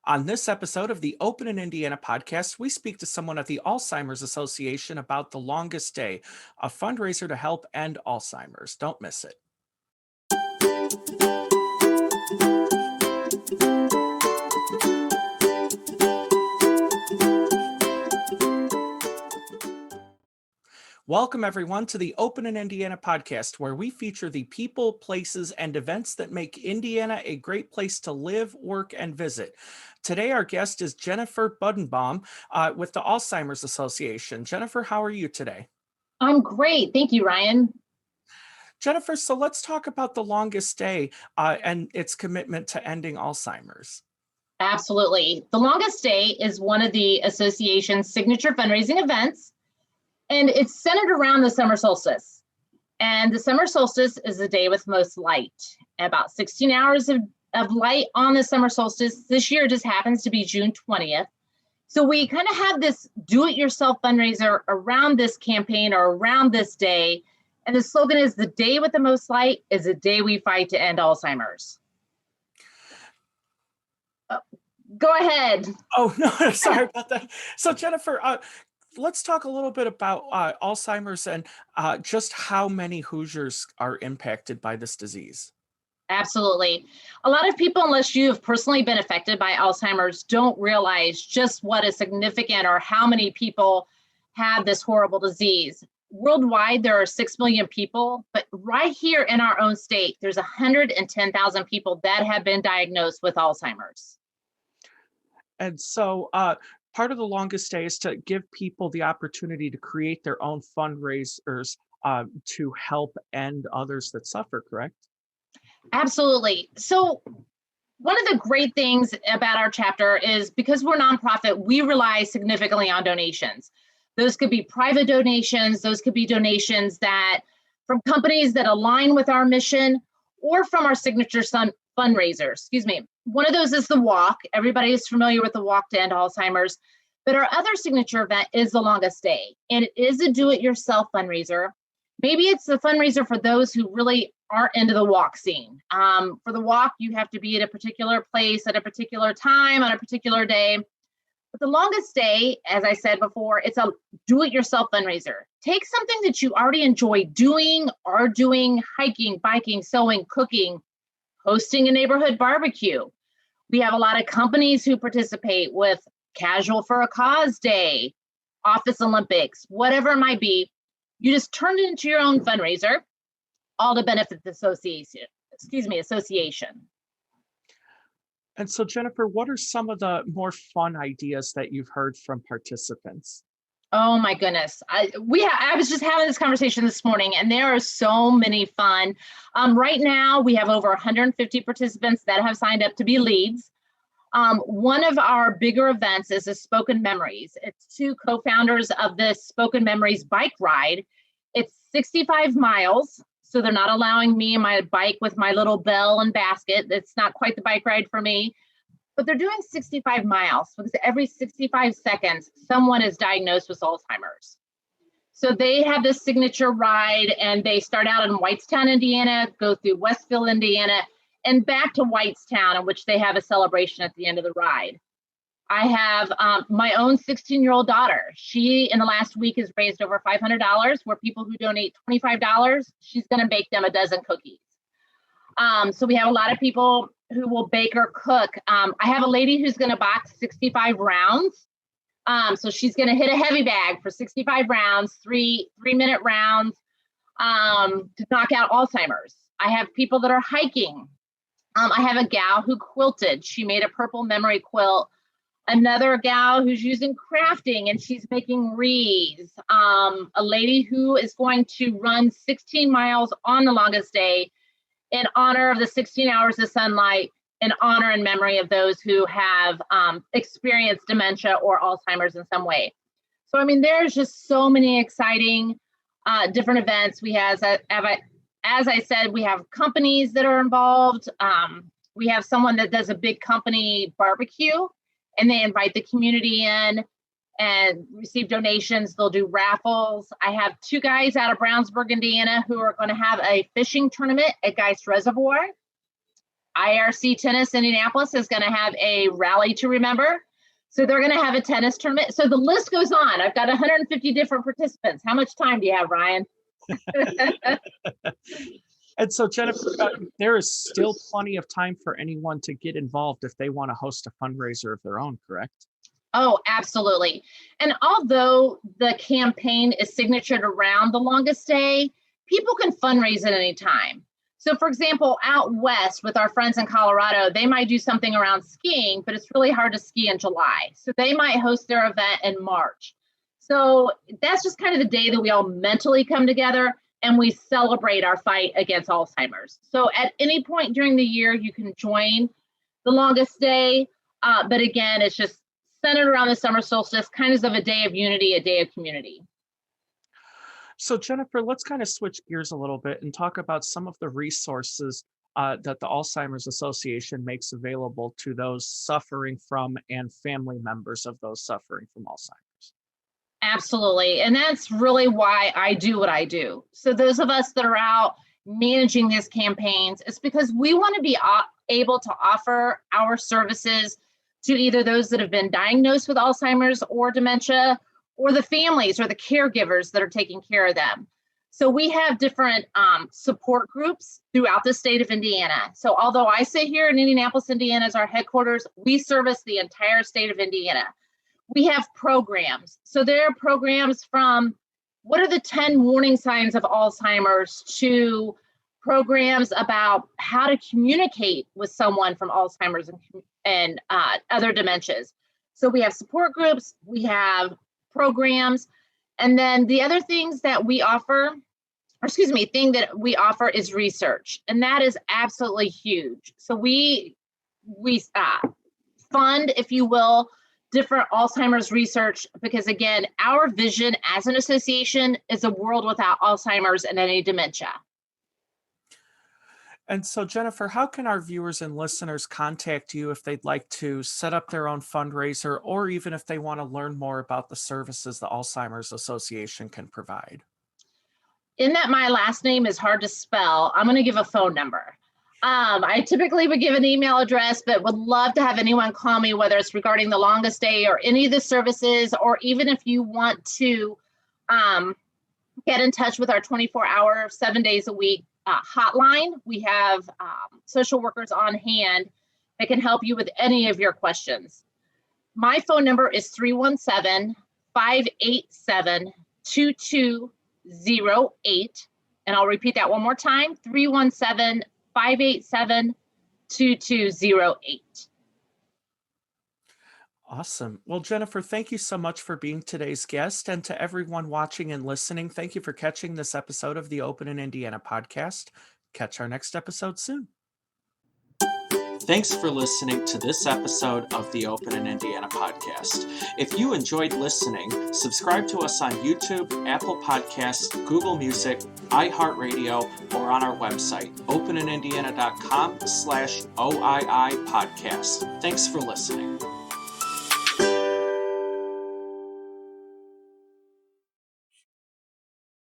On this episode of the Open in Indiana podcast, we speak to someone at the Alzheimer's Association about The Longest Day, a fundraiser to help end Alzheimer's. Don't miss it. Welcome, everyone, to the Open in Indiana podcast, where we feature the people, places, and events that make Indiana a great place to live, work, and visit. Today, our guest is Jennifer Buddenbaum with the Alzheimer's Association. Jennifer, how are you today? I'm great. Thank you, Ryan. Jennifer, so let's talk about The Longest Day and its commitment to ending Alzheimer's. Absolutely. The Longest Day is one of the association's signature fundraising events, and it's centered around the summer solstice. And the summer solstice is the day with most light. About 16 hours of light on the summer solstice. This year just happens to be June 20th. So we kind of have this do-it-yourself fundraiser around this campaign or around this day. And the slogan is, the day with the most light is the day we fight to end Alzheimer's. Go ahead. Oh, no, sorry about that. So Jennifer, let's talk a little bit about Alzheimer's and just how many Hoosiers are impacted by this disease. Absolutely. A lot of people, unless you have personally been affected by Alzheimer's, don't realize just what is significant or how many people have this horrible disease. Worldwide, there are 6 million people, but right here in our own state, there's 110,000 people that have been diagnosed with Alzheimer's. And so part of The Longest Day is to give people the opportunity to create their own fundraisers to help end others that suffer, correct? Absolutely. So one of the great things about our chapter is, because we're a nonprofit, we rely significantly on donations. Those could be private donations, those could be donations that from companies that align with our mission, or from our signature fundraiser. One of those is the walk. Everybody is familiar with the walk to end Alzheimer's. But our other signature event is The Longest Day, and it is a do-it-yourself fundraiser. Maybe it's a fundraiser for those who really aren't into the walk scene. For the walk, you have to be at a particular place at a particular time on a particular day. But The Longest Day, as I said before, it's a do-it-yourself fundraiser. Take something that you already enjoy doing, hiking, biking, sewing, cooking, hosting a neighborhood barbecue. We have a lot of companies who participate with Casual for a Cause Day, Office Olympics, whatever it might be. You just turn it into your own fundraiser, all to benefit the association. And so, Jennifer, what are some of the more fun ideas that you've heard from participants? Oh my goodness. I was just having this conversation this morning, and there are so many fun. Right now, we have over 150 participants that have signed up to be leads. One of our bigger events is the Spoken Memories. It's two co-founders of this Spoken Memories bike ride. It's 65 miles. So they're not allowing me and my bike with my little bell and basket. It's not quite the bike ride for me, but they're doing 65 miles because every 65 seconds, someone is diagnosed with Alzheimer's. So they have this signature ride, and they start out in Whitestown, Indiana, go through Westfield, Indiana, and back to Whitestown, in which they have a celebration at the end of the ride. I have my own 16-year-old daughter. She, in the last week, has raised over $500, where people who donate $25, she's going to bake them a dozen cookies. So we have a lot of people who will bake or cook. I have a lady who's going to box 65 rounds. So she's going to hit a heavy bag for 65 rounds, three-minute rounds to knock out Alzheimer's. I have people that are hiking. I have a gal who quilted. She made a purple memory quilt. Another gal who's using crafting, and she's making wreaths. A lady who is going to run 16 miles on The Longest Day in honor of the 16 hours of sunlight, in honor and memory of those who have experienced dementia or Alzheimer's in some way. So, I mean, there's just so many exciting different events. We have, as I said, we have companies that are involved. We have someone that does a big company barbecue, and they invite the community in and receive donations. They'll do raffles. I have two guys out of Brownsburg, Indiana, who are going to have a fishing tournament at Geist Reservoir. IRC Tennis Indianapolis is going to have a rally to remember. So they're going to have a tennis tournament. So the list goes on. I've got 150 different participants. How much time do you have, Ryan? And so, Jennifer, there is still plenty of time for anyone to get involved if they want to host a fundraiser of their own, correct? Oh, absolutely. And although the campaign is signatured around the longest day, people can fundraise at any time. So, for example, out west with our friends in Colorado, they might do something around skiing, but it's really hard to ski in July. So they might host their event in March. So that's just kind of the day that we all mentally come together and we celebrate our fight against Alzheimer's. So at any point during the year, you can join the longest day. But again, it's just centered around the summer solstice, kind of a day of unity, a day of community. So, Jennifer, let's kind of switch gears a little bit and talk about some of the resources that the Alzheimer's Association makes available to those suffering from and family members of those suffering from Alzheimer's. Absolutely. And that's really why I do what I do. So those of us that are out managing these campaigns, it's because we want to be able to offer our services to either those that have been diagnosed with Alzheimer's or dementia, or the families or the caregivers that are taking care of them. So we have different support groups throughout the state of Indiana. So although I sit here in Indianapolis, Indiana as our headquarters, we service the entire state of Indiana. We have programs. So there are programs from what are the 10 warning signs of Alzheimer's to programs about how to communicate with someone from Alzheimer's and other dementias. So we have support groups, we have programs, and then the other things that we offer, thing that we offer is research, and that is absolutely huge. So we fund, if you will, different Alzheimer's research, because again, our vision as an association is a world without Alzheimer's and any dementia. And so, Jennifer, how can our viewers and listeners contact you if they'd like to set up their own fundraiser, or even if they want to learn more about the services the Alzheimer's Association can provide? In that my last name is hard to spell, I'm going to give a phone number. I typically would give an email address, but would love to have anyone call me, whether it's regarding the longest day or any of the services, or even if you want to get in touch with our 24-hour, 7 days a week hotline. We have social workers on hand that can help you with any of your questions. My phone number is 317-587-2208. And I'll repeat that one more time, 317-587-2208. Awesome. Well, Jennifer, thank you so much for being today's guest. And to everyone watching and listening, thank you for catching this episode of the Open in Indiana podcast. Catch our next episode soon. Thanks for listening to this episode of the Open in Indiana podcast. If you enjoyed listening, subscribe to us on YouTube, Apple Podcasts, Google Music, iHeartRadio, or on our website, openindiana.com/OII podcast. Thanks for listening.